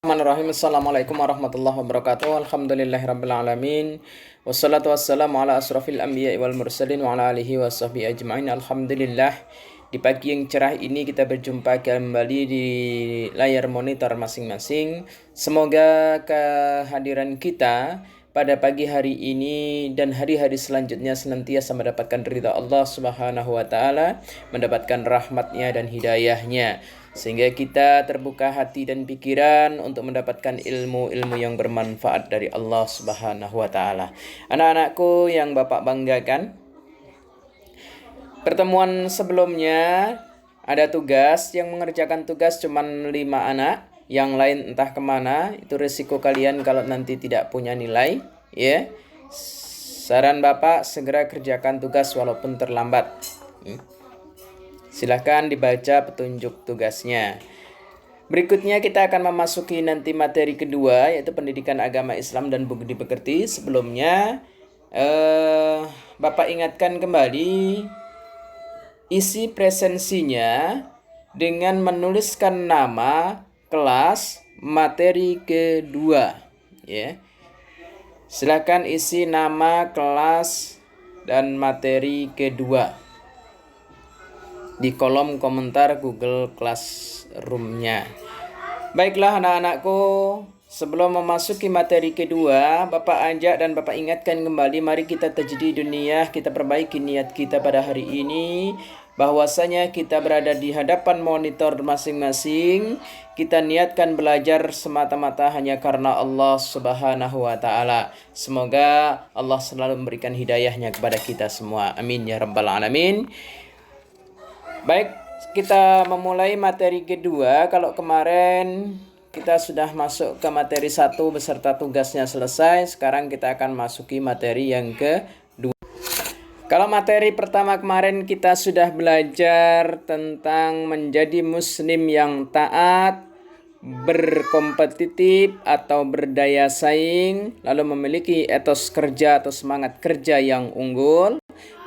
Bismillahirrahmanirrahim. Assalamualaikum warahmatullahi wabarakatuh. Alhamdulillahirabbil alamin. Wassalatu wassalamu ala asrofil anbiya'i wal mursalin wa ala alihi wa sahbihi ajma'in. Alhamdulillah, di pagi yang cerah ini kita berjumpa kembali di layar monitor masing-masing. Semoga kehadiran kita pada pagi hari ini dan hari-hari selanjutnya senantiasa mendapatkan ridha Allah Subhanahu wa taala, mendapatkan rahmatnya dan hidayahnya, sehingga kita terbuka hati dan pikiran untuk mendapatkan ilmu-ilmu yang bermanfaat dari Allah Subhanahu wa taala. Anak-anakku yang Bapak banggakan, pertemuan sebelumnya ada tugas, yang mengerjakan tugas cuma 5 anak, yang lain entah kemana. Itu resiko kalian kalau nanti tidak punya nilai, ya. Saran Bapak, segera kerjakan tugas walaupun terlambat. Silahkan dibaca petunjuk tugasnya. Berikutnya kita akan memasuki nanti materi kedua, yaitu pendidikan agama Islam dan budi pekerti. Sebelumnya Bapak ingatkan kembali isi presensinya dengan menuliskan nama, kelas, materi kedua, ya. Silakan isi nama, kelas, dan materi kedua di kolom komentar Google Classroom-nya. Baiklah anak-anakku, sebelum memasuki materi kedua, Bapak ajak dan Bapak ingatkan kembali, mari kita tajdid dunia, kita perbaiki niat kita pada hari ini, bahwasanya kita berada di hadapan monitor masing-masing. Kita niatkan belajar semata-mata hanya karena Allah Subhanahu wa taala. Semoga Allah selalu memberikan hidayahnya kepada kita semua. Amin ya rabbal alamin. Baik, kita memulai materi kedua. Kalau kemarin kita sudah masuk ke materi 1 beserta tugasnya selesai, sekarang kita akan masuki materi yang kedua. Kalau materi pertama kemarin kita sudah belajar tentang menjadi muslim yang taat, berkompetitif atau berdaya saing, lalu memiliki etos kerja atau semangat kerja yang unggul.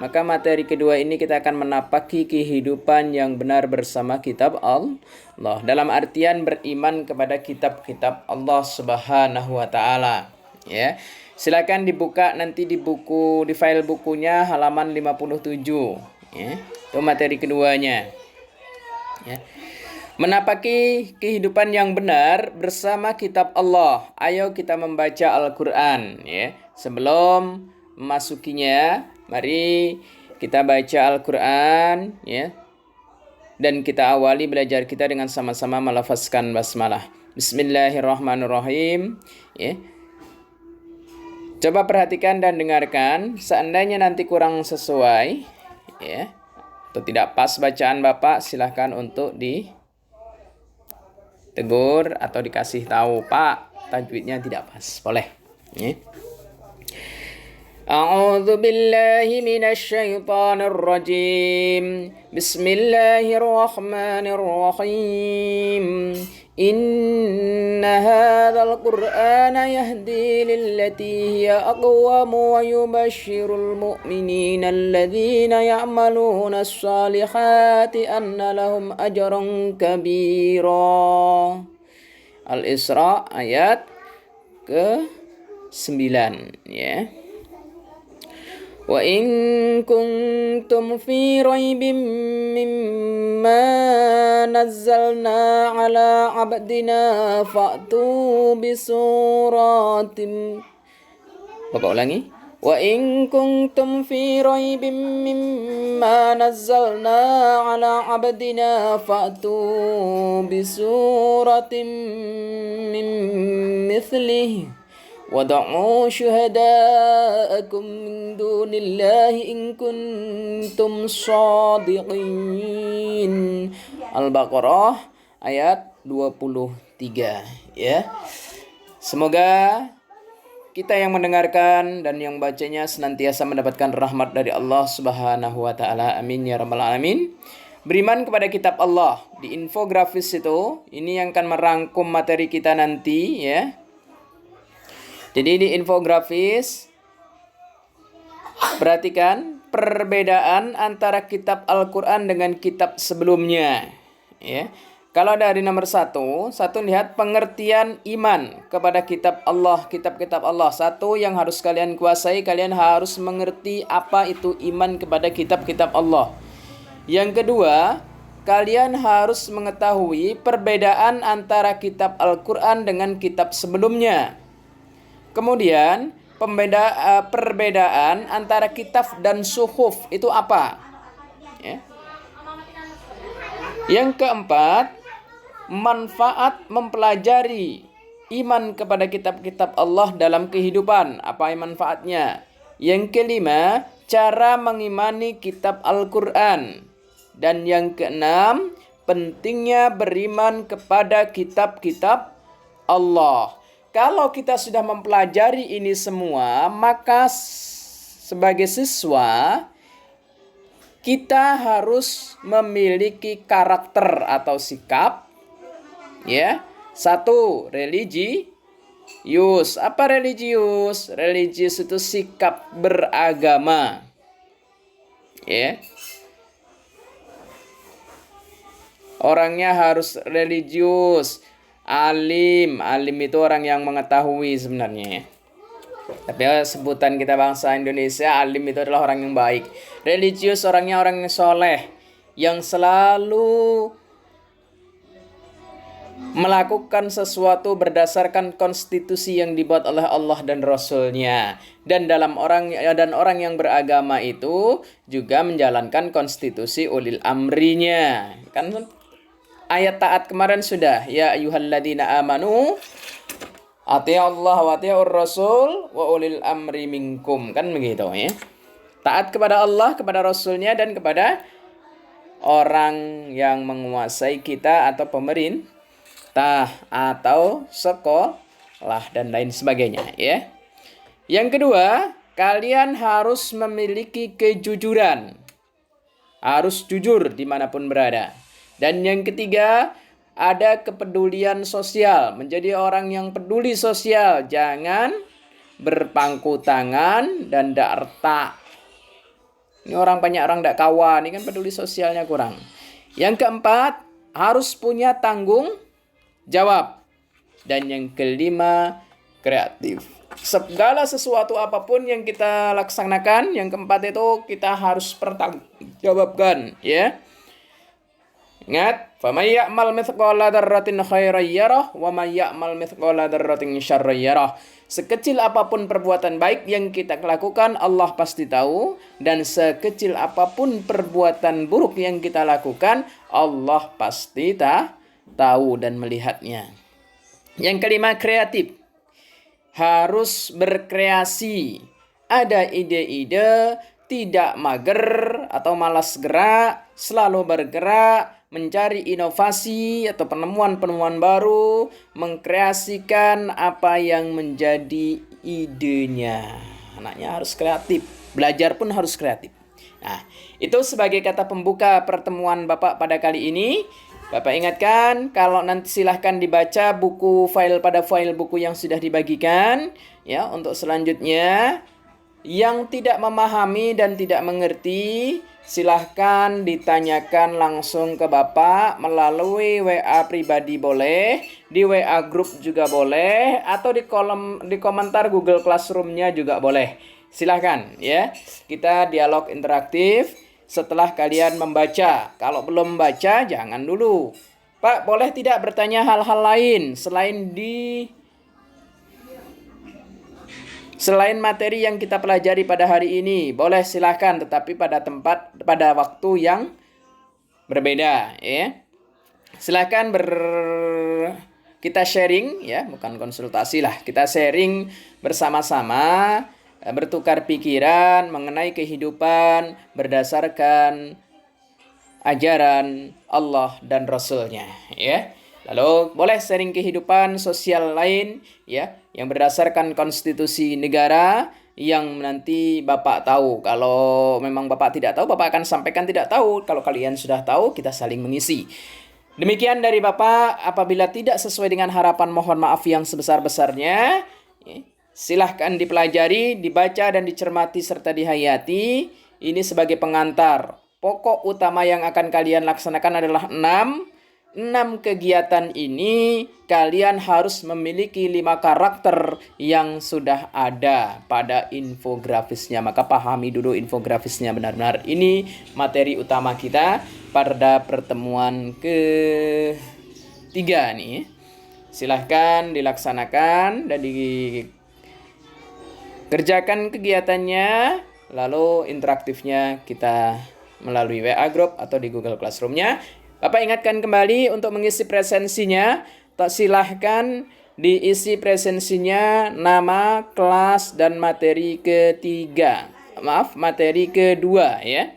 Maka materi kedua ini kita akan menapaki kehidupan yang benar bersama kitab Allah, dalam artian beriman kepada kitab-kitab Allah Subhanahu wa taala, ya. Silakan dibuka nanti di buku, di file bukunya halaman 57, ya. Itu materi keduanya, ya. Menapaki kehidupan yang benar bersama kitab Allah. Ayo kita membaca Al-Qur'an, ya. Sebelum memasukinya, mari kita baca Al-Qur'an, ya. Dan kita awali belajar kita dengan sama-sama melafazkan basmalah. Bismillahirrahmanirrahim, ya. Coba perhatikan dan dengarkan. Seandainya nanti kurang sesuai, ya, atau tidak pas bacaan Bapak, silahkan untuk ditegur atau dikasih tahu, Pak, tajwidnya tidak pas. Boleh, ya. A'udzu billahi minasy syaithanir rajim. Bismillahirrahmanirrahim. Inna hadzal qur'ana yahdi lillati hiya aqwam wa yubashshirul mu'minina alladhina ya'maluna as-salihati anna lahum ajran kabira. Al-Isra ayat ke-9, ya. Wa in kuntum fi raibin mimma nazzalna ala abdina fa'tu bisuratin. Bapak ulangi. Wa in kuntum fi raibin mimma nazzalna ala abdina fa'tu bisuratin min mithlihi wada'u syuhada'akum min dunillahi in kuntum shadiqin. Al-Baqarah ayat 23, ya. Semoga kita yang mendengarkan dan yang bacanya senantiasa mendapatkan rahmat dari Allah Subhanahu wa taala. Amin ya rabbal alamin. Beriman kepada kitab Allah. Di infografis itu, ini yang akan merangkum materi kita nanti, ya. Jadi di infografis, perhatikan perbedaan antara kitab Al-Quran dengan kitab sebelumnya, ya. Kalau dari nomor satu lihat pengertian iman kepada kitab Allah, kitab-kitab Allah. Satu yang harus kalian kuasai, kalian harus mengerti apa itu iman kepada kitab-kitab Allah. Yang kedua, kalian harus mengetahui perbedaan antara kitab Al-Quran dengan kitab sebelumnya. Kemudian, perbedaan antara kitab dan suhuf itu apa? Ya. Yang keempat, manfaat mempelajari iman kepada kitab-kitab Allah dalam kehidupan. Apa manfaatnya? Yang kelima, cara mengimani kitab Al-Quran. Dan yang keenam, pentingnya beriman kepada kitab-kitab Allah. Kalau kita sudah mempelajari ini semua, maka sebagai siswa kita harus memiliki karakter atau sikap. Ya, satu, religius. Apa religius? Religius itu sikap beragama. Ya. Orangnya harus religius. Alim itu orang yang mengetahui sebenarnya. Tapi sebutan kita bangsa Indonesia, alim itu adalah orang yang baik. Religius orangnya orang yang soleh, yang selalu melakukan sesuatu berdasarkan konstitusi yang dibuat oleh Allah dan Rasul-Nya. Dan orang yang beragama itu juga menjalankan konstitusi ulil amrinya. Kan ayat taat kemarin sudah, ya ayyuhalladzina amanu ati'allah wa ati'ur rasul wa ulil amri minkum, kan begitu ya. Taat kepada Allah, kepada Rasul-Nya, dan kepada orang yang menguasai kita atau pemerintah atau sekolah dan lain sebagainya ya. Yang kedua, kalian harus memiliki kejujuran. Harus jujur dimanapun berada. Dan yang ketiga, ada kepedulian sosial. Menjadi orang yang peduli sosial. Jangan berpangku tangan dan ndak retak. Ini banyak orang ndak kawan. Ini kan peduli sosialnya kurang. Yang keempat, harus punya tanggung jawab. Dan yang kelima, kreatif. Segala sesuatu apapun yang kita laksanakan, yang keempat itu kita harus pertanggungjawabkan, ya. Ingat, faman ya'mal mithqala dzarratin khairan yarah wa man ya'mal mithqala dzarratin syarran yarah. Sekecil apapun perbuatan baik yang kita lakukan, Allah pasti tahu, dan sekecil apapun perbuatan buruk yang kita lakukan, Allah pasti tahu dan melihatnya. Yang kelima, kreatif. Harus berkreasi. Ada ide-ide, tidak mager atau malas gerak, selalu bergerak, mencari inovasi atau penemuan-penemuan baru, mengkreasikan apa yang menjadi idenya. Anaknya harus kreatif. Belajar pun harus kreatif. Nah, itu sebagai kata pembuka pertemuan Bapak pada kali ini. Bapak ingatkan, kalau nanti silahkan dibaca file buku yang sudah dibagikan. Ya, untuk selanjutnya, yang tidak memahami dan tidak mengerti, silahkan ditanyakan langsung ke Bapak melalui WA pribadi boleh, di WA grup juga boleh, atau di komentar Google Classroom-nya juga boleh. Silahkan ya, kita dialog interaktif setelah kalian membaca. Kalau belum membaca, jangan dulu. Pak, boleh tidak bertanya hal-hal lain selain materi yang kita pelajari pada hari ini? Boleh, silahkan, tetapi pada waktu yang berbeda ya. Silahkan kita sharing ya, bukan konsultasi lah. Kita sharing bersama-sama, bertukar pikiran mengenai kehidupan berdasarkan ajaran Allah dan Rasul-Nya ya. Lalu boleh sharing kehidupan sosial lain ya, yang berdasarkan konstitusi negara yang nanti Bapak tahu. Kalau memang Bapak tidak tahu, Bapak akan sampaikan tidak tahu. Kalau kalian sudah tahu, kita saling mengisi. Demikian dari Bapak. Apabila tidak sesuai dengan harapan, mohon maaf yang sebesar-besarnya ya. Silahkan dipelajari, dibaca, dan dicermati serta dihayati. Ini sebagai pengantar. Pokok utama yang akan kalian laksanakan adalah 6. 6 kegiatan ini kalian harus memiliki 5 karakter yang sudah ada pada infografisnya. Maka pahami dulu infografisnya benar-benar. Ini materi utama kita pada pertemuan ketiga nih. Silahkan dilaksanakan dan dikerjakan kegiatannya. Lalu interaktifnya kita melalui WA Group atau di Google Classroom-nya. Bapak ingatkan kembali untuk mengisi presensinya. Silahkan diisi presensinya nama, kelas, dan materi ketiga. Materi kedua ya.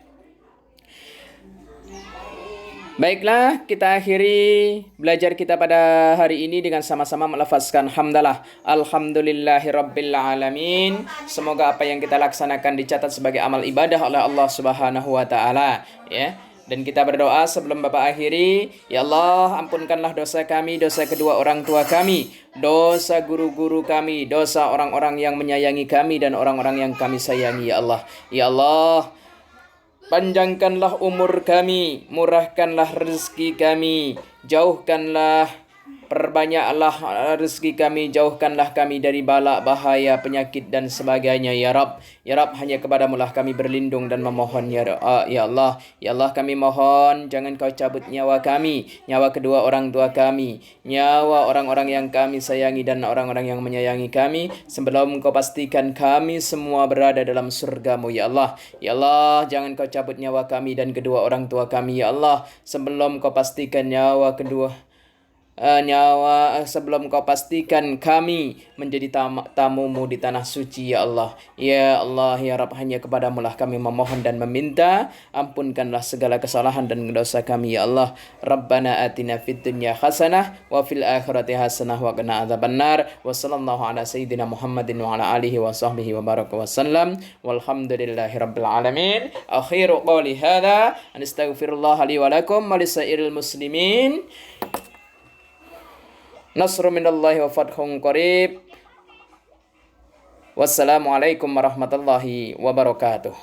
Baiklah, kita akhiri belajar kita pada hari ini dengan sama-sama melafazkan hamdalah. Alhamdulillahirabbil alamin. Semoga apa yang kita laksanakan dicatat sebagai amal ibadah oleh Allah Subhanahu wa taala, ya. Dan kita berdoa sebelum Bapak akhiri, ya Allah, ampunkanlah dosa kami, dosa kedua orang tua kami, dosa guru-guru kami, dosa orang-orang yang menyayangi kami dan orang-orang yang kami sayangi, ya Allah. Ya Allah, panjangkanlah umur kami, murahkanlah rezeki kami, perbanyaklah rezeki kami, jauhkanlah kami dari bala, bahaya, penyakit dan sebagainya, ya Rabb. Ya Rabb, hanya kepadamu-lah kami berlindung dan memohon, ya Allah. Ya Allah, kami mohon jangan kau cabut nyawa kami, nyawa kedua orang tua kami, nyawa orang-orang yang kami sayangi dan orang-orang yang menyayangi kami, sebelum kau pastikan kami semua berada dalam surgamu, ya Allah. Ya Allah, jangan kau cabut nyawa kami dan kedua orang tua kami, ya Allah, sebelum kau pastikan sebelum kau pastikan kami menjadi tamumu di tanah suci, ya Allah. Ya Allah, ya Rabb, hanya kepadamu lah kami memohon dan meminta. Ampunkanlah segala kesalahan dan dosa kami, ya Allah. Rabbana atina fid dunya hasanah wa fil akhirati hasanah wa qina adzabannar. Wa sallallahu ala sayyidina Muhammadin wa ala alihi wa sahbihi wa baraka wa sallam. Walhamdulillahi rabbil alamin. Akhiru qawli hadza, astaghfirullah li wa lakum wa lisairil muslimin. Nasru minallahi wa fathun qarib. Wassalamualaikum warahmatullahi wabarakatuh.